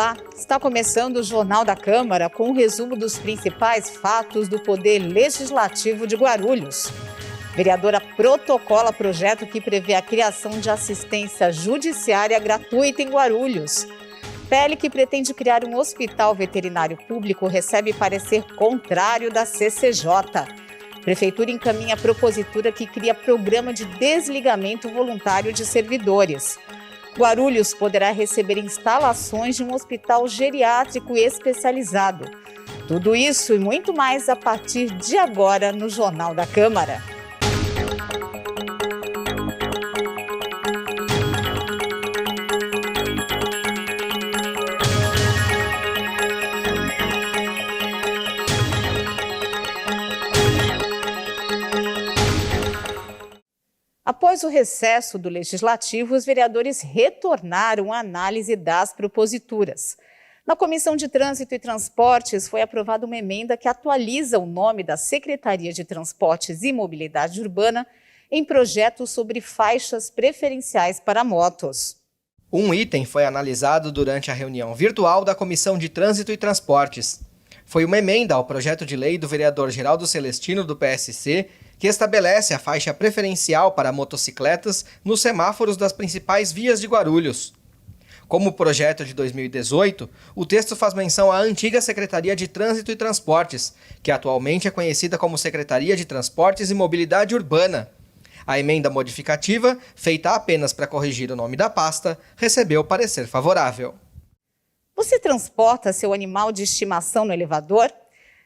Olá, está começando o Jornal da Câmara com um resumo dos principais fatos do Poder Legislativo de Guarulhos. Vereadora protocola projeto que prevê a criação de assistência judiciária gratuita em Guarulhos. PL que pretende criar um hospital veterinário público recebe parecer contrário da CCJ. Prefeitura encaminha propositura que cria programa de desligamento voluntário de servidores. Guarulhos poderá receber instalações de um hospital geriátrico especializado. Tudo isso e muito mais a partir de agora no Jornal da Câmara. Após o recesso do Legislativo, os vereadores retornaram à análise das proposituras. Na Comissão de Trânsito e Transportes foi aprovada uma emenda que atualiza o nome da Secretaria de Transportes e Mobilidade Urbana em projeto sobre faixas preferenciais para motos. Um item foi analisado durante a reunião virtual da Comissão de Trânsito e Transportes. Foi uma emenda ao projeto de lei do vereador Geraldo Celestino, do PSC, que estabelece a faixa preferencial para motocicletas nos semáforos das principais vias de Guarulhos. Como projeto de 2018, o texto faz menção à antiga Secretaria de Trânsito e Transportes, que atualmente é conhecida como Secretaria de Transportes e Mobilidade Urbana. A emenda modificativa, feita apenas para corrigir o nome da pasta, recebeu parecer favorável. Você transporta seu animal de estimação no elevador?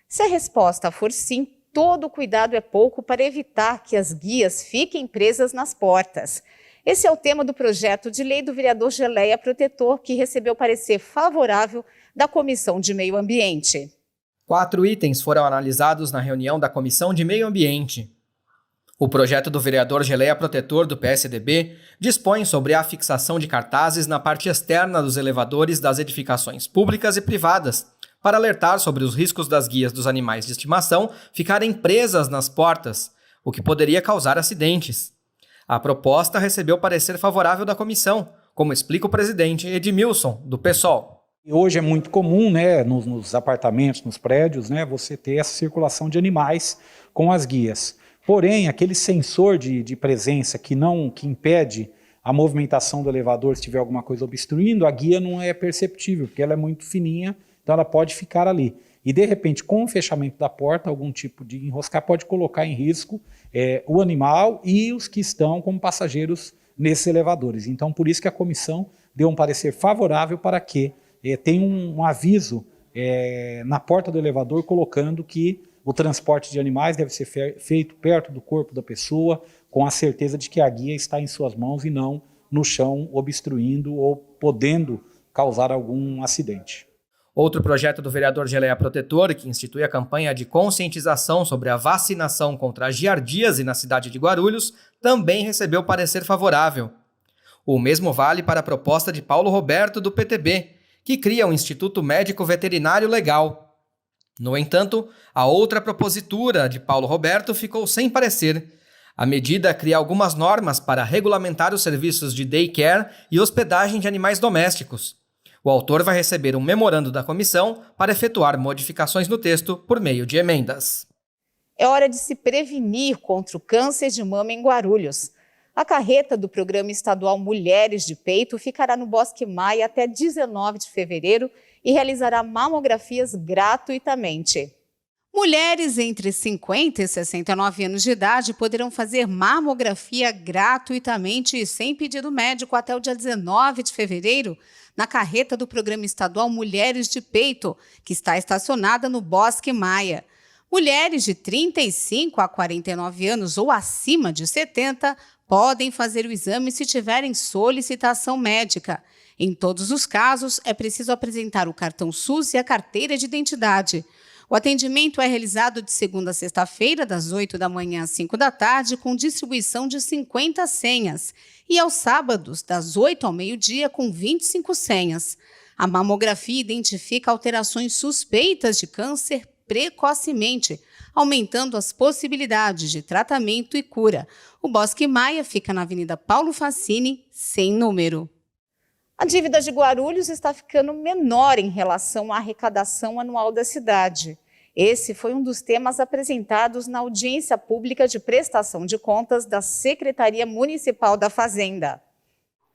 Se a resposta for sim, todo cuidado é pouco para evitar que as guias fiquem presas nas portas. Esse é o tema do projeto de lei do vereador Geleia Protetor, que recebeu parecer favorável da Comissão de Meio Ambiente. 4 itens foram analisados na reunião da Comissão de Meio Ambiente. O projeto do vereador Geleia Protetor, do PSDB, dispõe sobre a fixação de cartazes na parte externa dos elevadores das edificações públicas e privadas, para alertar sobre os riscos das guias dos animais de estimação ficarem presas nas portas, o que poderia causar acidentes. A proposta recebeu parecer favorável da comissão, como explica o presidente Edmilson, do PSOL. Hoje é muito comum, nos apartamentos, nos prédios, você ter essa circulação de animais com as guias. Porém, aquele sensor de presença que impede a movimentação do elevador se tiver alguma coisa obstruindo, a guia não é perceptível, porque ela é muito fininha, então ela pode ficar ali. E de repente, com o fechamento da porta, algum tipo de enroscar pode colocar em risco o animal e os que estão como passageiros nesses elevadores. Então, por isso que a comissão deu um parecer favorável para que tenha um aviso na porta do elevador colocando que o transporte de animais deve ser feito perto do corpo da pessoa, com a certeza de que a guia está em suas mãos e não no chão, obstruindo ou podendo causar algum acidente. Outro projeto do vereador Geleia Protetor, que institui a campanha de conscientização sobre a vacinação contra a giardíase na cidade de Guarulhos, também recebeu parecer favorável. O mesmo vale para a proposta de Paulo Roberto, do PTB, que cria um Instituto Médico Veterinário Legal. No entanto, a outra propositura de Paulo Roberto ficou sem parecer. A medida cria algumas normas para regulamentar os serviços de daycare e hospedagem de animais domésticos. O autor vai receber um memorando da comissão para efetuar modificações no texto por meio de emendas. É hora de se prevenir contra o câncer de mama em Guarulhos. A carreta do Programa Estadual Mulheres de Peito ficará no Bosque Maia até 19 de fevereiro e realizará mamografias gratuitamente. Mulheres entre 50 e 69 anos de idade poderão fazer mamografia gratuitamente e sem pedido médico até o dia 19 de fevereiro na carreta do Programa Estadual Mulheres de Peito, que está estacionada no Bosque Maia. Mulheres de 35 a 49 anos ou acima de 70 podem fazer o exame se tiverem solicitação médica. Em todos os casos, é preciso apresentar o cartão SUS e a carteira de identidade. O atendimento é realizado de segunda a sexta-feira, das 8 da manhã às 5 da tarde, com distribuição de 50 senhas, e aos sábados, das 8 ao meio-dia, com 25 senhas. A mamografia identifica alterações suspeitas de câncer precocemente, aumentando as possibilidades de tratamento e cura. O Bosque Maia fica na Avenida Paulo Facini, sem número. A dívida de Guarulhos está ficando menor em relação à arrecadação anual da cidade. Esse foi um dos temas apresentados na audiência pública de prestação de contas da Secretaria Municipal da Fazenda.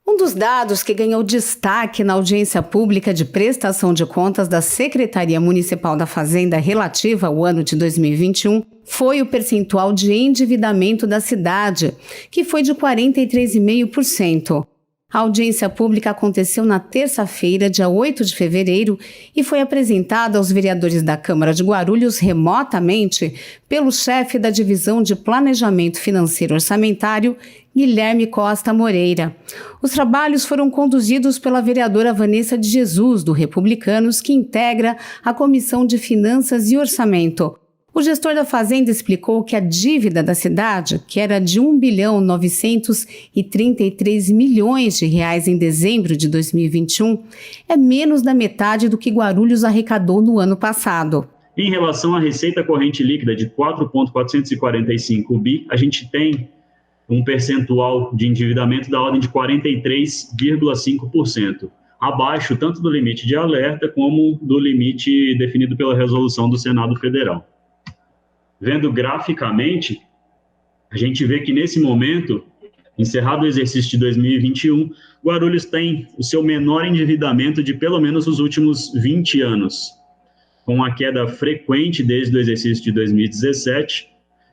Um dos dados que ganhou destaque na audiência pública de prestação de contas da Secretaria Municipal da Fazenda relativa ao ano de 2021 foi o percentual de endividamento da cidade, que foi de 43,5%. A audiência pública aconteceu na terça-feira, dia 8 de fevereiro, e foi apresentada aos vereadores da Câmara de Guarulhos remotamente pelo chefe da Divisão de Planejamento Financeiro Orçamentário, Guilherme Costa Moreira. Os trabalhos foram conduzidos pela vereadora Vanessa de Jesus, do Republicanos, que integra a Comissão de Finanças e Orçamento. O gestor da Fazenda explicou que a dívida da cidade, que era de R$ 1.933 milhões em dezembro de 2021, é menos da metade do que Guarulhos arrecadou no ano passado. Em relação à receita corrente líquida de 4,445 bi, a gente tem um percentual de endividamento da ordem de 43,5%, abaixo tanto do limite de alerta como do limite definido pela resolução do Senado Federal. Vendo graficamente, a gente vê que nesse momento, encerrado o exercício de 2021, Guarulhos tem o seu menor endividamento de pelo menos os últimos 20 anos, com uma queda frequente desde o exercício de 2017,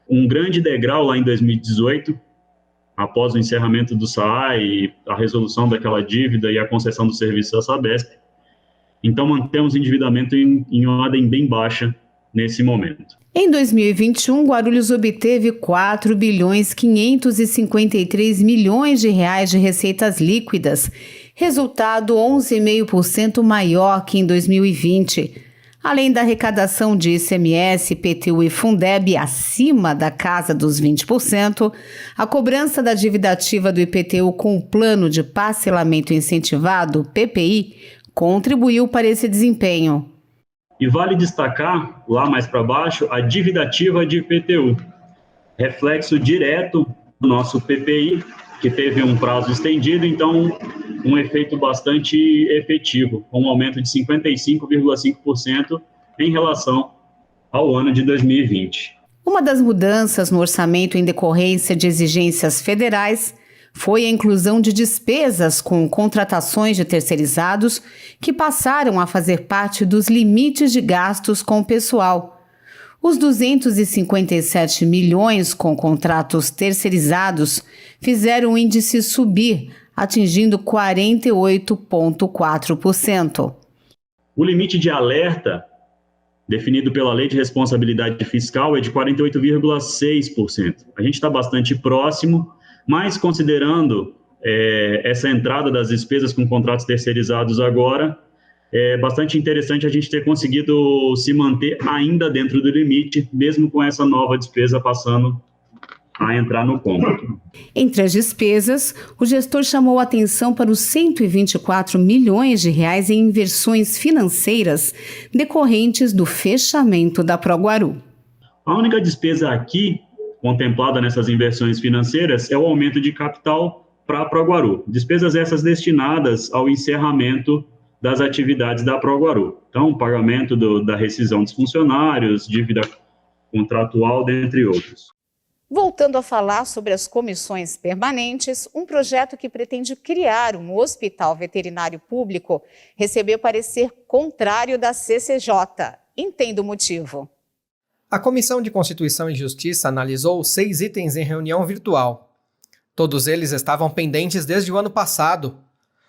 um grande degrau lá em 2018, após o encerramento do SAAI e a resolução daquela dívida e a concessão do serviço da Sabesp. Então, mantemos endividamento em ordem bem baixa nesse momento. Em 2021, Guarulhos obteve 4,553 bilhões de receitas líquidas, resultado 11,5% maior que em 2020. Além da arrecadação de ICMS, IPTU e Fundeb acima da casa dos 20%, a cobrança da dívida ativa do IPTU com o Plano de Parcelamento Incentivado, PPI, contribuiu para esse desempenho. E vale destacar, lá mais para baixo, a dívida ativa de IPTU, reflexo direto do nosso PPI, que teve um prazo estendido, então um efeito bastante efetivo, com um aumento de 55,5% em relação ao ano de 2020. Uma das mudanças no orçamento em decorrência de exigências federais foi a inclusão de despesas com contratações de terceirizados que passaram a fazer parte dos limites de gastos com o pessoal. Os 257 milhões com contratos terceirizados fizeram o índice subir, atingindo 48,4%. O limite de alerta, definido pela Lei de Responsabilidade Fiscal, é de 48,6%. A gente está bastante próximo, mas considerando essa entrada das despesas com contratos terceirizados agora, é bastante interessante a gente ter conseguido se manter ainda dentro do limite, mesmo com essa nova despesa passando a entrar no cômputo. Entre as despesas, o gestor chamou a atenção para os 124 milhões de reais em inversões financeiras decorrentes do fechamento da ProGuaru. A única despesa aqui contemplada nessas inversões financeiras é o aumento de capital para a ProGuaru. Despesas essas destinadas ao encerramento das atividades da ProGuaru. Então, pagamento da rescisão dos funcionários, dívida contratual, dentre outros. Voltando a falar sobre as comissões permanentes, um projeto que pretende criar um hospital veterinário público recebeu parecer contrário da CCJ. Entenda o motivo. A Comissão de Constituição e Justiça analisou 6 itens em reunião virtual. Todos eles estavam pendentes desde o ano passado.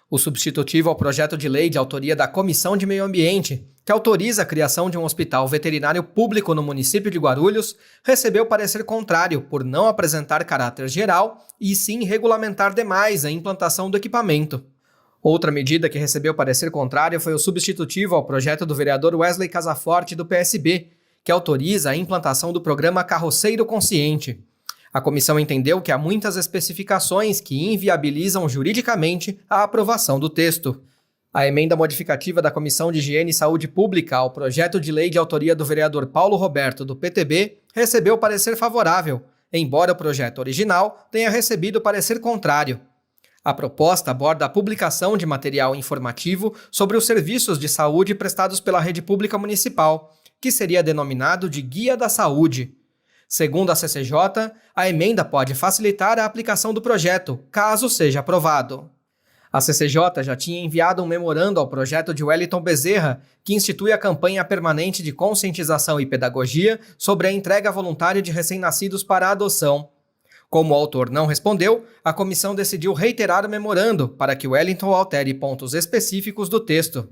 O substitutivo ao projeto de lei de autoria da Comissão de Meio Ambiente, que autoriza a criação de um hospital veterinário público no município de Guarulhos, recebeu parecer contrário por não apresentar caráter geral e sim regulamentar demais a implantação do equipamento. Outra medida que recebeu parecer contrário foi o substitutivo ao projeto do vereador Wesley Casaforte, do PSB, que autoriza a implantação do programa Carroceiro Consciente. A comissão entendeu que há muitas especificações que inviabilizam juridicamente a aprovação do texto. A emenda modificativa da Comissão de Higiene e Saúde Pública ao projeto de lei de autoria do vereador Paulo Roberto, do PTB, recebeu parecer favorável, embora o projeto original tenha recebido parecer contrário. A proposta aborda a publicação de material informativo sobre os serviços de saúde prestados pela rede pública municipal, que seria denominado de Guia da Saúde. Segundo a CCJ, a emenda pode facilitar a aplicação do projeto, caso seja aprovado. A CCJ já tinha enviado um memorando ao projeto de Wellington Bezerra, que institui a campanha permanente de conscientização e pedagogia sobre a entrega voluntária de recém-nascidos para a adoção. Como o autor não respondeu, a comissão decidiu reiterar o memorando para que Wellington altere pontos específicos do texto.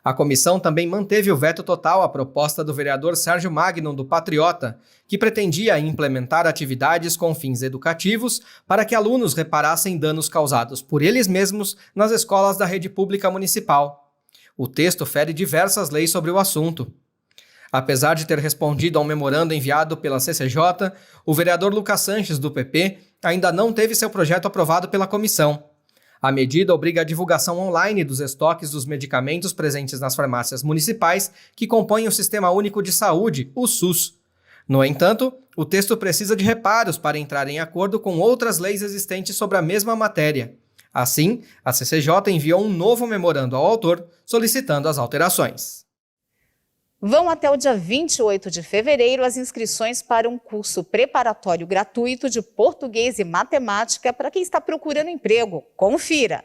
A comissão também manteve o veto total à proposta do vereador Sérgio Magnum, do Patriota, que pretendia implementar atividades com fins educativos para que alunos reparassem danos causados por eles mesmos nas escolas da rede pública municipal. O texto fere diversas leis sobre o assunto. Apesar de ter respondido a um memorando enviado pela CCJ, o vereador Lucas Sanches, do PP, ainda não teve seu projeto aprovado pela comissão. A medida obriga a divulgação online dos estoques dos medicamentos presentes nas farmácias municipais que compõem o Sistema Único de Saúde, o SUS. No entanto, o texto precisa de reparos para entrar em acordo com outras leis existentes sobre a mesma matéria. Assim, a CCJ enviou um novo memorando ao autor, solicitando as alterações. Vão até o dia 28 de fevereiro as inscrições para um curso preparatório gratuito de português e matemática para quem está procurando emprego. Confira!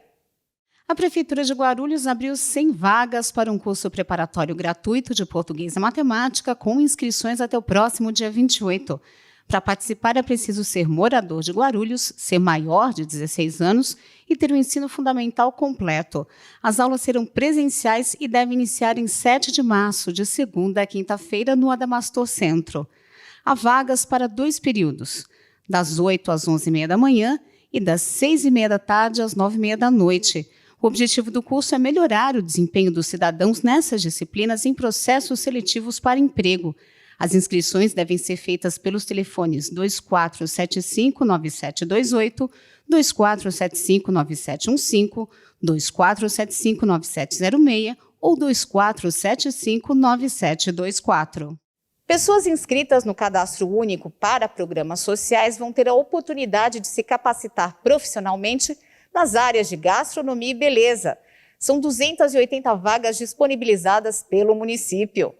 A Prefeitura de Guarulhos abriu 100 vagas para um curso preparatório gratuito de português e matemática com inscrições até o próximo dia 28. Para participar é preciso ser morador de Guarulhos, ser maior de 16 anos e ter o ensino fundamental completo. As aulas serão presenciais e devem iniciar em 7 de março, de segunda a quinta-feira, no Adamastor Centro. Há vagas para 2 períodos, das 8 às 11h30 da manhã e das 6h30 da tarde às 9h30 da noite. O objetivo do curso é melhorar o desempenho dos cidadãos nessas disciplinas em processos seletivos para emprego. As inscrições devem ser feitas pelos telefones 2475-9728, 2475-9715, 2475-9706 ou 2475-9724. Pessoas inscritas no Cadastro Único para programas sociais vão ter a oportunidade de se capacitar profissionalmente nas áreas de gastronomia e beleza. São 280 vagas disponibilizadas pelo município.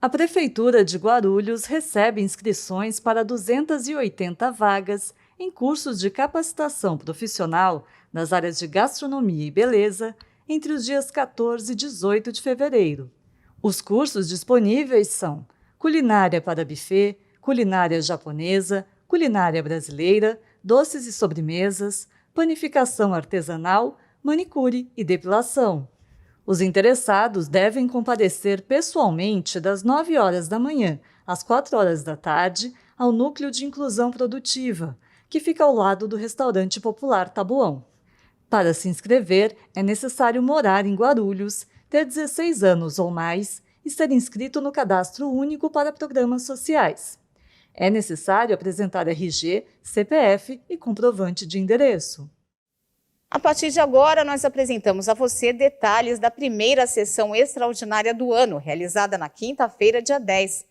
A Prefeitura de Guarulhos recebe inscrições para 280 vagas em cursos de capacitação profissional nas áreas de gastronomia e beleza entre os dias 14 e 18 de fevereiro. Os cursos disponíveis são culinária para buffet, culinária japonesa, culinária brasileira, doces e sobremesas, panificação artesanal, manicure e depilação. Os interessados devem comparecer pessoalmente das 9 horas da manhã às 4 horas da tarde ao Núcleo de Inclusão Produtiva, que fica ao lado do Restaurante Popular Tabuão. Para se inscrever, é necessário morar em Guarulhos, ter 16 anos ou mais e ser inscrito no Cadastro Único para Programas Sociais. É necessário apresentar RG, CPF e comprovante de endereço. A partir de agora, nós apresentamos a você detalhes da primeira sessão extraordinária do ano, realizada na quinta-feira, dia 10.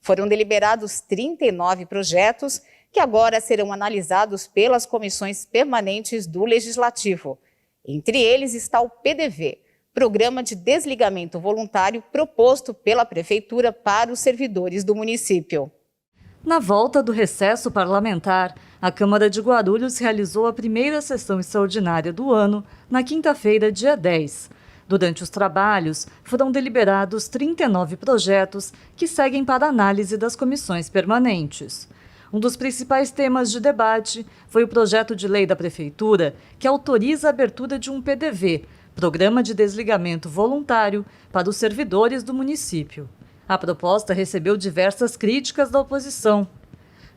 Foram deliberados 39 projetos que agora serão analisados pelas comissões permanentes do Legislativo. Entre eles está o PDV, Programa de Desligamento Voluntário proposto pela Prefeitura para os servidores do município. Na volta do recesso parlamentar, a Câmara de Guarulhos realizou a primeira sessão extraordinária do ano, na quinta-feira, dia 10. Durante os trabalhos, foram deliberados 39 projetos que seguem para análise das comissões permanentes. Um dos principais temas de debate foi o projeto de lei da Prefeitura que autoriza a abertura de um PDV, Programa de Desligamento Voluntário, para os servidores do município. A proposta recebeu diversas críticas da oposição.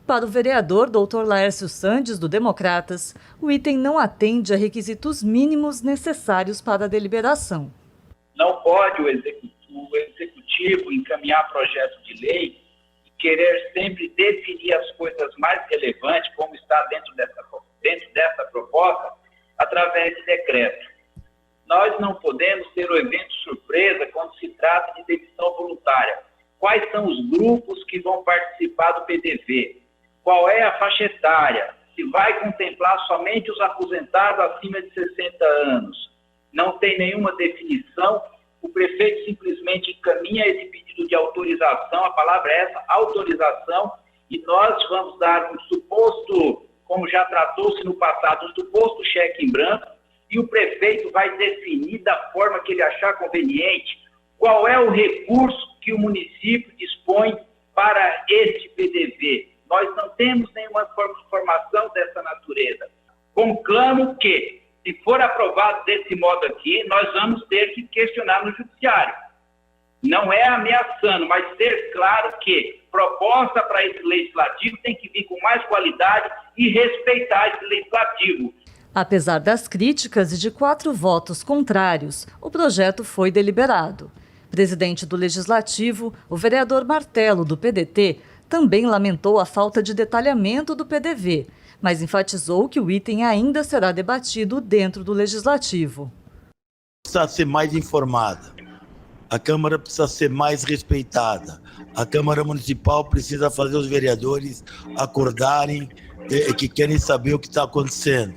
Para o vereador Dr. Laércio Sandes, do Democratas, o item não atende a requisitos mínimos necessários para a deliberação. Não pode o executivo encaminhar projeto de lei e querer sempre definir as coisas mais relevantes, como está dentro dessa proposta, através de decreto. Nós não podemos ter o evento surpresa quando se trata de demissão voluntária. Quais são os grupos que vão participar do PDV? Qual é a faixa etária? se vai contemplar somente os aposentados acima de 60 anos. Não tem nenhuma definição, o prefeito simplesmente encaminha esse pedido de autorização, a palavra é essa, autorização, e nós vamos dar um suposto, como já tratou-se no passado, um suposto cheque em branco, e o prefeito vai definir da forma que ele achar conveniente qual é o recurso que o município dispõe para este PDV. Nós não temos nenhuma informação dessa natureza. Conclamo que, se for aprovado desse modo aqui, nós vamos ter que questionar no judiciário. Não é ameaçando, mas ser claro que proposta para esse legislativo tem que vir com mais qualidade e respeitar esse legislativo. Apesar das críticas e de 4 votos contrários, o projeto foi deliberado. Presidente do Legislativo, o vereador Martelo, do PDT, também lamentou a falta de detalhamento do PDV, mas enfatizou que o item ainda será debatido dentro do Legislativo. Precisa ser mais informada, a Câmara precisa ser mais respeitada, a Câmara Municipal precisa fazer os vereadores acordarem que querem saber o que está acontecendo.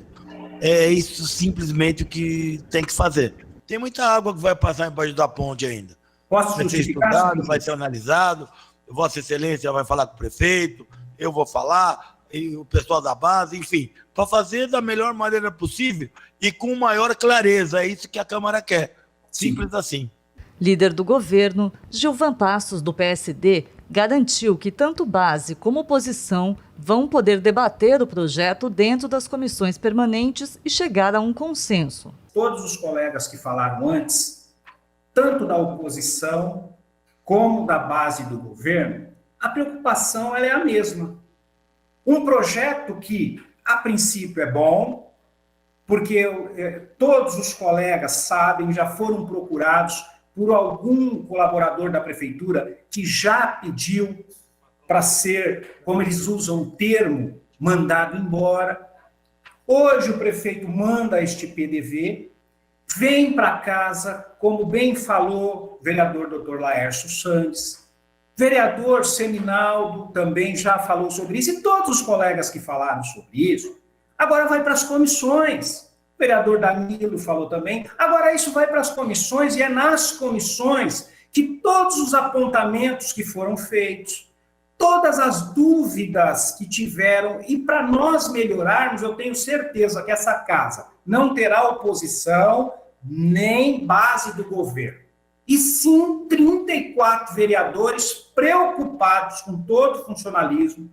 É isso simplesmente o que tem que fazer. Tem muita água que vai passar embaixo da ponte ainda. Posso vai ser justificar? estudado, vai ser analisado, Vossa Excelência vai falar com o prefeito, eu vou falar, e o pessoal da base, enfim, para fazer da melhor maneira possível e com maior clareza. É isso que a Câmara quer. Simples assim. Líder do governo, Gilvan Passos, do PSD, garantiu que tanto base como oposição vão poder debater o projeto dentro das comissões permanentes e chegar a um consenso. Todos os colegas que falaram antes, tanto da oposição como da base do governo, a preocupação ela é a mesma. Um projeto que, a princípio, é bom, porque todos os colegas sabem, já foram procurados por algum colaborador da prefeitura que já pediu para ser, como eles usam o termo, mandado embora. Hoje o prefeito manda este PDV, vem para casa, como bem falou o vereador Dr. Laércio Santos, vereador Seminaldo também já falou sobre isso, e todos os colegas que falaram sobre isso. Agora vai para as comissões. O vereador Danilo falou também. Agora isso vai para as comissões, e é nas comissões que todos os apontamentos que foram feitos, todas as dúvidas que tiveram, e para nós melhorarmos, eu tenho certeza que essa casa não terá oposição nem base do governo. E sim 34 vereadores preocupados com todo o funcionalismo.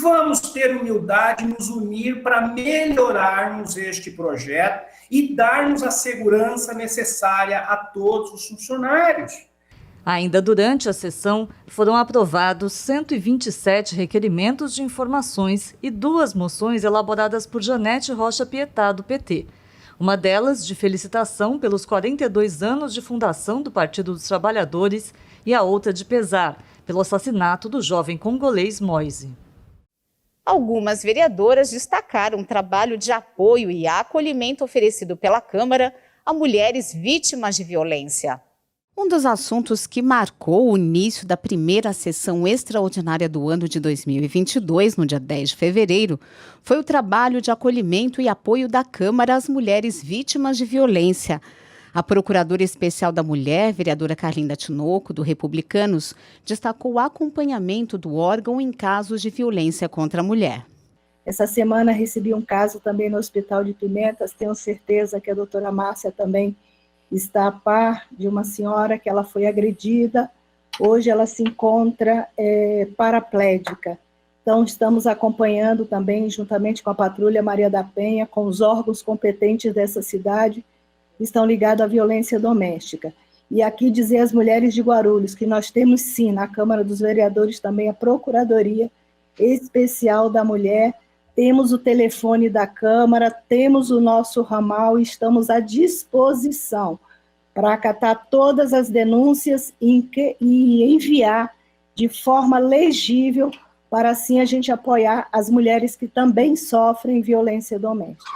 Vamos ter humildade, nos unir para melhorarmos este projeto e darmos a segurança necessária a todos os funcionários. Ainda durante a sessão, foram aprovados 127 requerimentos de informações e 2 moções elaboradas por Janete Rocha Pietá, do PT. Uma delas de felicitação pelos 42 anos de fundação do Partido dos Trabalhadores e a outra de pesar pelo assassinato do jovem congolês Moise. Algumas vereadoras destacaram o trabalho de apoio e acolhimento oferecido pela Câmara a mulheres vítimas de violência. Um dos assuntos que marcou o início da primeira sessão extraordinária do ano de 2022, no dia 10 de fevereiro, foi o trabalho de acolhimento e apoio da Câmara às mulheres vítimas de violência. A Procuradora Especial da Mulher, vereadora Carlinda Tinoco, do Republicanos, destacou o acompanhamento do órgão em casos de violência contra a mulher. Essa semana recebi um caso também no Hospital de Pimentas, tenho certeza que a doutora Márcia também está a par de uma senhora que ela foi agredida, hoje ela se encontra paraplégica. Então, estamos acompanhando também, juntamente com a Patrulha Maria da Penha, com os órgãos competentes dessa cidade, que estão ligados à violência doméstica. E aqui dizer às mulheres de Guarulhos que nós temos sim, na Câmara dos Vereadores, também a Procuradoria Especial da Mulher, temos o telefone da Câmara, temos o nosso ramal e estamos à disposição para acatar todas as denúncias e enviar de forma legível para assim a gente apoiar as mulheres que também sofrem violência doméstica.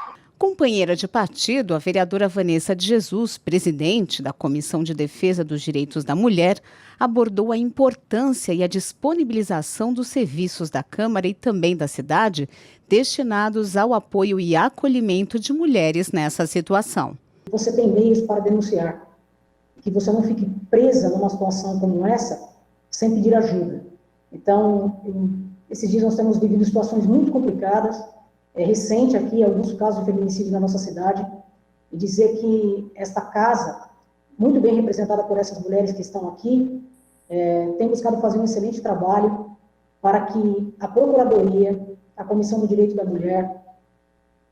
companheira de partido, a vereadora Vanessa de Jesus, presidente da Comissão de Defesa dos Direitos da Mulher, abordou a importância e a disponibilização dos serviços da Câmara e também da cidade destinados ao apoio e acolhimento de mulheres nessa situação. Você tem meios para denunciar, que você não fique presa numa situação como essa sem pedir ajuda. Então, esses dias nós temos vivido situações muito complicadas. É recente aqui alguns casos de feminicídio na nossa cidade, e dizer que esta casa, muito bem representada por essas mulheres que estão aqui, tem buscado fazer um excelente trabalho para que a Procuradoria, a Comissão do Direito da Mulher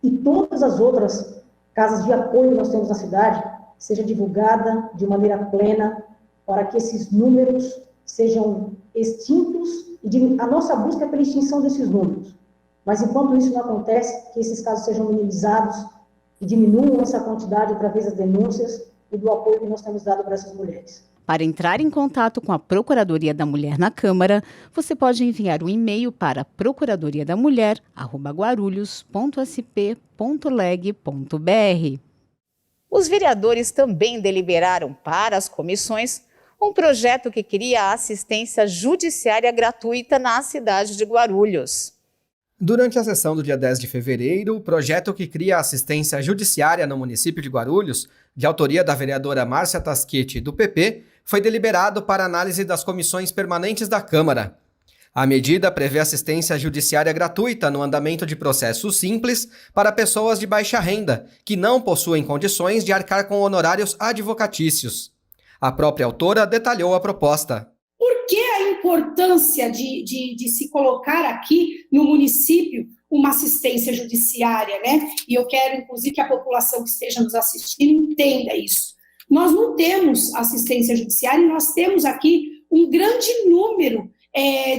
e todas as outras casas de apoio que nós temos na cidade seja divulgada de maneira plena para que esses números sejam extintos e a nossa busca é pela extinção desses números. Mas enquanto isso não acontece, que esses casos sejam minimizados e diminuam essa quantidade através das denúncias e do apoio que nós temos dado para essas mulheres. Para entrar em contato com a Procuradoria da Mulher na Câmara, você pode enviar um e-mail para procuradoriadaMulher@guarulhos.sp.leg.br. Os vereadores também deliberaram para as comissões um projeto que cria assistência judiciária gratuita na cidade de Guarulhos. Durante a sessão do dia 10 de fevereiro, o projeto que cria assistência judiciária no município de Guarulhos, de autoria da vereadora Márcia Tasquete, do PP, foi deliberado para análise das comissões permanentes da Câmara. A medida prevê assistência judiciária gratuita no andamento de processos simples para pessoas de baixa renda, que não possuem condições de arcar com honorários advocatícios. A própria autora detalhou a proposta. Por que a importância de se colocar aqui no município uma assistência judiciária, né? E eu quero, inclusive, que a população que esteja nos assistindo entenda isso. Nós não temos assistência judiciária e nós temos aqui um grande número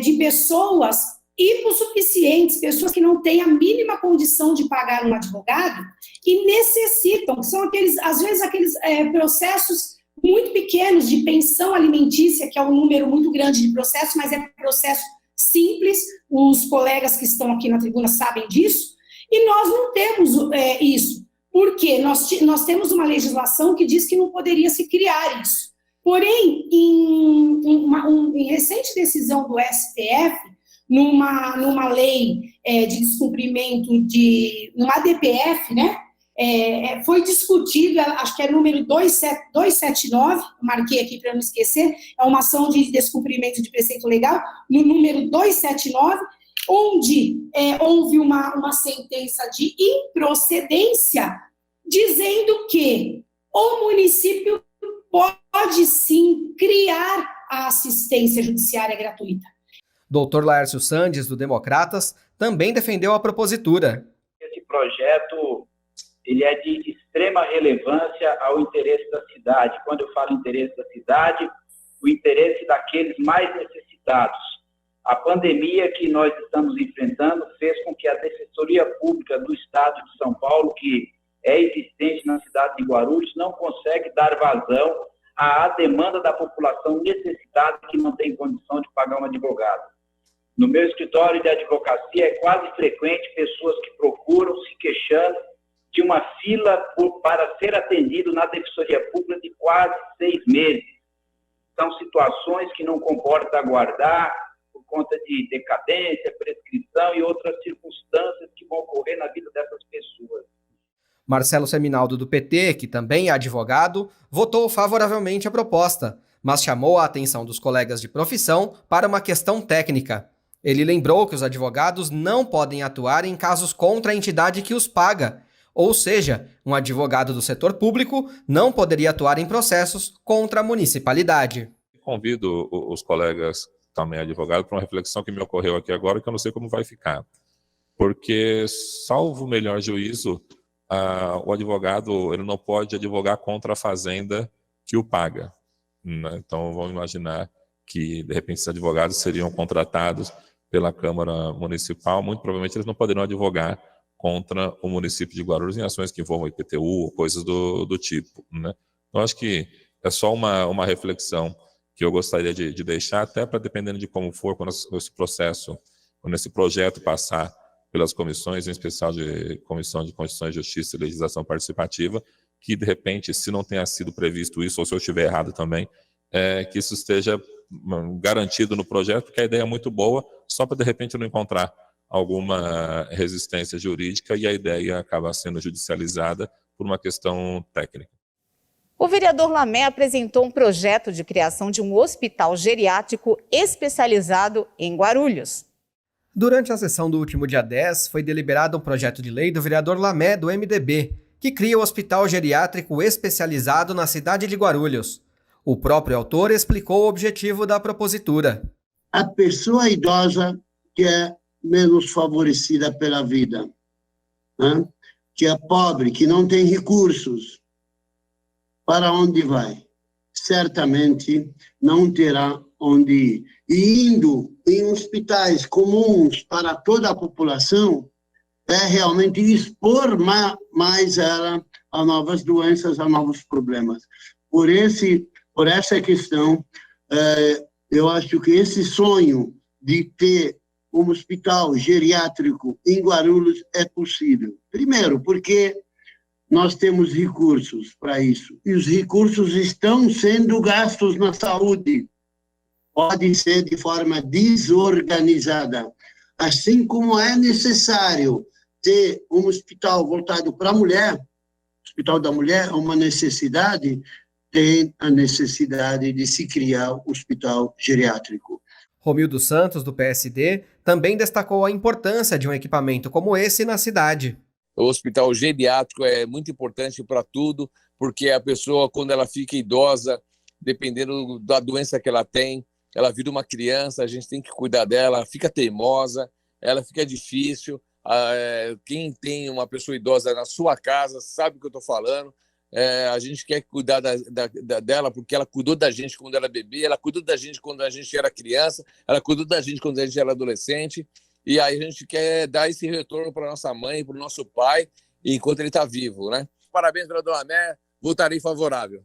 de pessoas hipossuficientes, pessoas que não têm a mínima condição de pagar um advogado e necessitam, que são aqueles, às vezes, aqueles processos muito pequenos de pensão alimentícia, que é um número muito grande de processos, mas é processo simples, os colegas que estão aqui na tribuna sabem disso, e nós não temos isso, porque nós temos uma legislação que diz que não poderia se criar isso. Porém, em recente decisão do STF, numa lei de descumprimento numa ADPF, né, foi discutido, acho que é número 279, marquei aqui para não esquecer, é uma ação de descumprimento de preceito legal, no número 279, onde houve uma sentença de improcedência, dizendo que o município pode sim criar a assistência judiciária gratuita. Dr. Laércio Sandes, do Democratas, também defendeu a propositura. Esse projeto ele é de extrema relevância ao interesse da cidade. Quando eu falo interesse da cidade, o interesse daqueles mais necessitados. A pandemia que nós estamos enfrentando fez com que a Defensoria Pública do Estado de São Paulo, que é existente na cidade de Guarulhos, não consegue dar vazão à demanda da população necessitada que não tem condição de pagar um advogado. No meu escritório de advocacia é quase frequente pessoas que procuram se queixando de uma fila para ser atendido na Defensoria Pública de quase 6 meses. São situações que não comportam aguardar por conta de decadência, prescrição e outras circunstâncias que vão ocorrer na vida dessas pessoas. Marcelo Seminaldo, do PT, que também é advogado, votou favoravelmente a proposta, mas chamou a atenção dos colegas de profissão para uma questão técnica. Ele lembrou que os advogados não podem atuar em casos contra a entidade que os paga, ou seja, um advogado do setor público não poderia atuar em processos contra a municipalidade. Convido os colegas também advogados para uma reflexão que me ocorreu aqui agora, que eu não sei como vai ficar. Porque, salvo o melhor juízo, o advogado ele não pode advogar contra a fazenda que o paga, né? Então, vamos imaginar que, de repente, esses advogados seriam contratados pela Câmara Municipal, muito provavelmente eles não poderiam advogar contra o município de Guarulhos em ações que envolvam IPTU ou coisas do tipo, né? Então, acho que é só uma reflexão que eu gostaria de deixar, até para, dependendo de como for, quando esse processo, quando esse projeto passar pelas comissões, em especial de Comissão de Constituição e Justiça e Legislação Participativa, que, de repente, se não tenha sido previsto isso, ou se eu estiver errado também, que isso esteja garantido no projeto, porque a ideia é muito boa, só para, de repente, não encontrar alguma resistência jurídica e a ideia acaba sendo judicializada por uma questão técnica. O vereador Lamé apresentou um projeto de criação de um hospital geriátrico especializado em Guarulhos. Durante a sessão do último dia 10, foi deliberado um projeto de lei do vereador Lamé, do MDB, que cria o hospital geriátrico especializado na cidade de Guarulhos. O próprio autor explicou o objetivo da propositura. A pessoa idosa que é menos favorecida pela vida, né? Que é pobre, que não tem recursos, para onde vai? Certamente não terá onde ir. E indo em hospitais comuns para toda a população, é realmente expor mais ela a novas doenças, a novos problemas. Por essa questão, eu acho que esse sonho de ter um hospital geriátrico em Guarulhos é possível. Primeiro, porque nós temos recursos para isso, e os recursos estão sendo gastos na saúde. Pode ser de forma desorganizada. Assim como é necessário ter um hospital voltado para a mulher, o Hospital da Mulher é uma necessidade, tem a necessidade de se criar um hospital geriátrico. Romildo Santos, do PSD, também destacou a importância de um equipamento como esse na cidade. O hospital geriátrico é muito importante para tudo, porque a pessoa, quando ela fica idosa, dependendo da doença que ela tem, ela vira uma criança, a gente tem que cuidar dela, fica teimosa, ela fica difícil. Quem tem uma pessoa idosa na sua casa sabe o que eu estou falando. A gente quer cuidar dela porque ela cuidou da gente quando ela bebê, ela cuidou da gente quando a gente era criança, ela cuidou da gente quando a gente era adolescente. E aí a gente quer dar esse retorno para nossa mãe, para o nosso pai, enquanto ele está vivo, né? Parabéns, vereador Lamé, votarei favorável.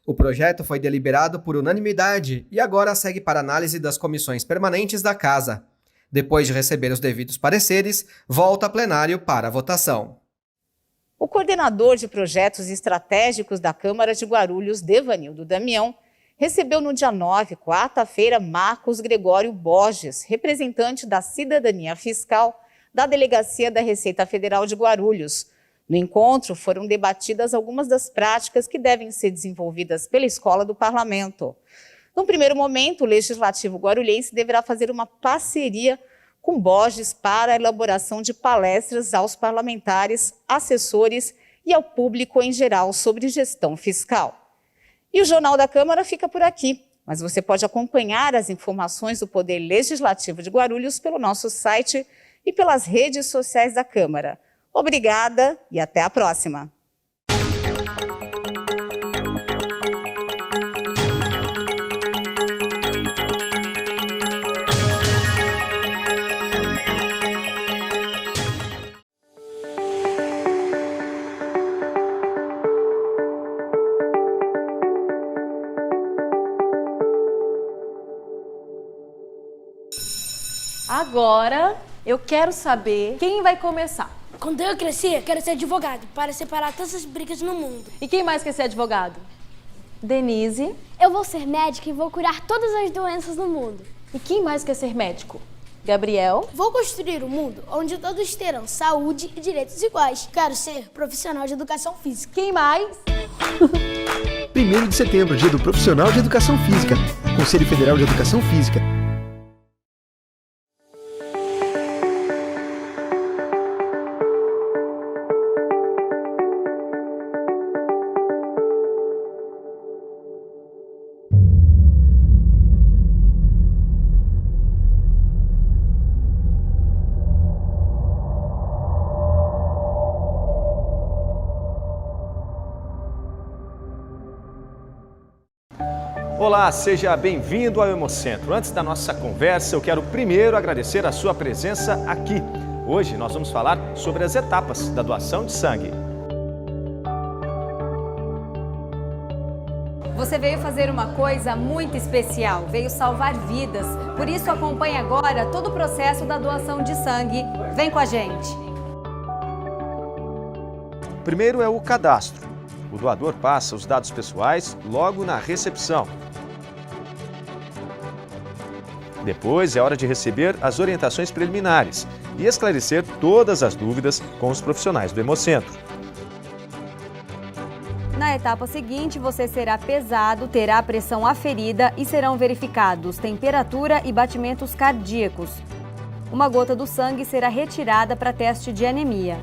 O projeto foi deliberado por unanimidade e agora segue para análise das comissões permanentes da Casa. Depois de receber os devidos pareceres, volta a plenário para a votação. O coordenador de projetos estratégicos da Câmara de Guarulhos, Devanildo Damião, recebeu no dia 9, quarta-feira, Marcos Gregório Borges, representante da Cidadania Fiscal da Delegacia da Receita Federal de Guarulhos. No encontro, foram debatidas algumas das práticas que devem ser desenvolvidas pela Escola do Parlamento. No primeiro momento, o Legislativo guarulhense deverá fazer uma parceria com Borges para a elaboração de palestras aos parlamentares, assessores e ao público em geral sobre gestão fiscal. E o Jornal da Câmara fica por aqui, mas você pode acompanhar as informações do Poder Legislativo de Guarulhos pelo nosso site e pelas redes sociais da Câmara. Obrigada e até a próxima! Agora, eu quero saber quem vai começar. Quando eu crescer, eu quero ser advogado, para separar todas as brigas no mundo. E quem mais quer ser advogado? Denise. Eu vou ser médica e vou curar todas as doenças no mundo. E quem mais quer ser médico? Gabriel. Vou construir um mundo onde todos terão saúde e direitos iguais. Quero ser profissional de educação física. Quem mais? 1º de setembro, dia do profissional de educação física. Conselho Federal de Educação Física. Olá, seja bem-vindo ao Hemocentro. Antes da nossa conversa, eu quero primeiro agradecer a sua presença aqui. Hoje nós vamos falar sobre as etapas da doação de sangue. Você veio fazer uma coisa muito especial, veio salvar vidas. Por isso, acompanhe agora todo o processo da doação de sangue. Vem com a gente. Primeiro é o cadastro. O doador passa os dados pessoais logo na recepção. Depois é hora de receber as orientações preliminares e esclarecer todas as dúvidas com os profissionais do Hemocentro. Na etapa seguinte, você será pesado, terá a pressão aferida e serão verificados temperatura e batimentos cardíacos. Uma gota do sangue será retirada para teste de anemia.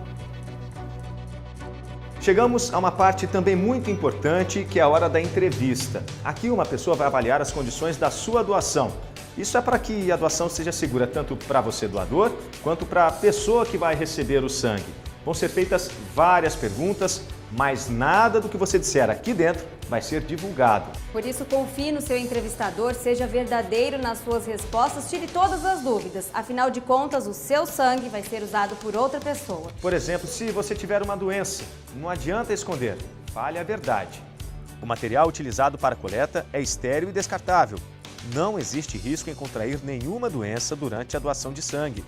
Chegamos a uma parte também muito importante, que é a hora da entrevista. Aqui uma pessoa vai avaliar as condições da sua doação. Isso é para que a doação seja segura tanto para você doador, quanto para a pessoa que vai receber o sangue. Vão ser feitas várias perguntas, mas nada do que você disser aqui dentro vai ser divulgado. Por isso, confie no seu entrevistador, seja verdadeiro nas suas respostas, tire todas as dúvidas. Afinal de contas, o seu sangue vai ser usado por outra pessoa. Por exemplo, se você tiver uma doença, não adianta esconder, fale a verdade. O material utilizado para a coleta é estéril e descartável. Não existe risco em contrair nenhuma doença durante a doação de sangue.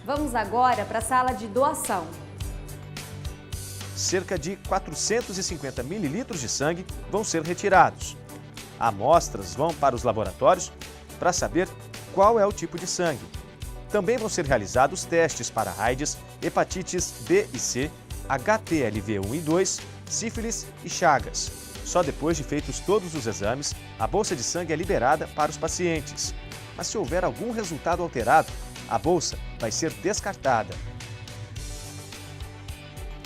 Vamos agora para a sala de doação. Cerca de 450 mililitros de sangue vão ser retirados. Amostras vão para os laboratórios para saber qual é o tipo de sangue. Também vão ser realizados testes para AIDS, hepatites B e C, HTLV1 e 2, sífilis e chagas. Só depois de feitos todos os exames, a bolsa de sangue é liberada para os pacientes. Mas se houver algum resultado alterado, a bolsa vai ser descartada.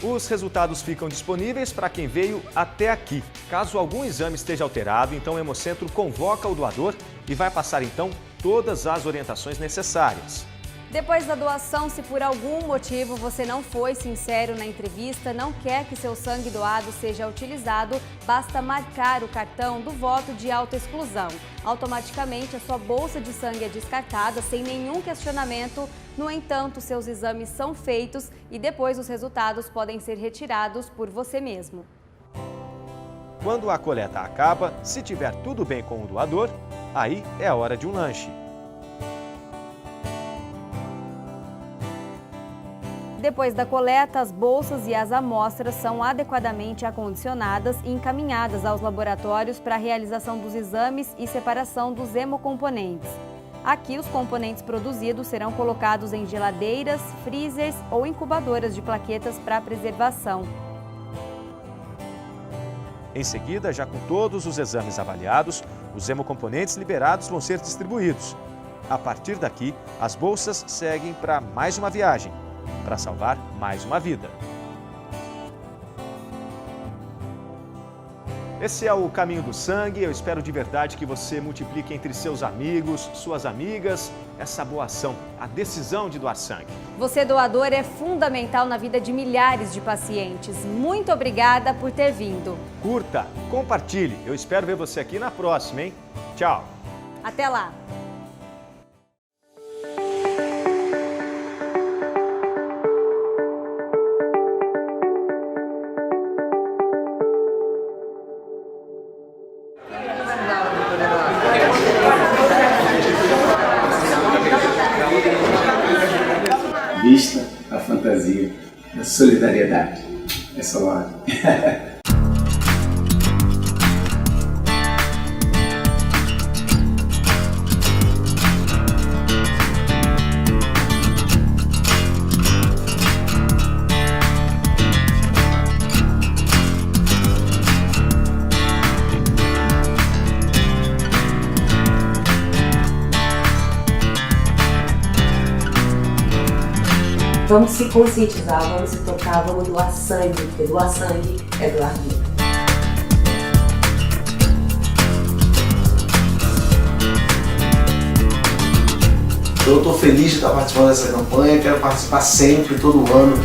Os resultados ficam disponíveis para quem veio até aqui. Caso algum exame esteja alterado, então o Hemocentro convoca o doador e vai passar então todas as orientações necessárias. Depois da doação, se por algum motivo você não foi sincero na entrevista, não quer que seu sangue doado seja utilizado, basta marcar o cartão do voto de autoexclusão. Automaticamente, a sua bolsa de sangue é descartada sem nenhum questionamento. No entanto, seus exames são feitos e depois os resultados podem ser retirados por você mesmo. Quando a coleta acaba, se tiver tudo bem com o doador, aí é a hora de um lanche. Depois da coleta, as bolsas e as amostras são adequadamente acondicionadas e encaminhadas aos laboratórios para a realização dos exames e separação dos hemocomponentes. Aqui, os componentes produzidos serão colocados em geladeiras, freezers ou incubadoras de plaquetas para preservação. Em seguida, já com todos os exames avaliados, os hemocomponentes liberados vão ser distribuídos. A partir daqui, as bolsas seguem para mais uma viagem, para salvar mais uma vida. Esse é o caminho do sangue. Eu espero de verdade que você multiplique entre seus amigos, suas amigas, essa boa ação, a decisão de doar sangue. Você, doador, é fundamental na vida de milhares de pacientes. Muito obrigada por ter vindo. Curta, compartilhe. Eu espero ver você aqui na próxima, hein? Tchau. Até lá. Vista a fantasia da solidariedade. Essa hora. Vamos se conscientizar, vamos se tocar, vamos doar sangue, porque doar sangue é doar vida. Eu estou feliz de estar participando dessa campanha, quero participar sempre, todo ano.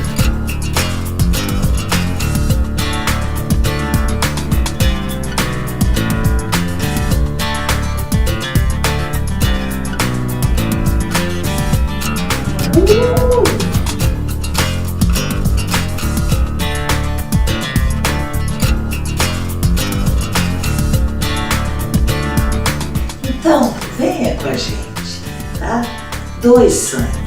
sangue.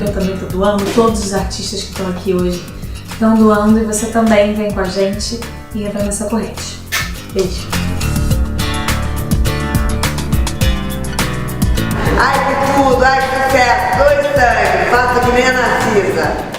Eu também estou doando, todos os artistas que estão aqui hoje estão doando e você também vem com a gente e entra nessa corrente. Beijo. Ai que tudo, ai que sucesso, doe sangue, faça que nem a Narcisa.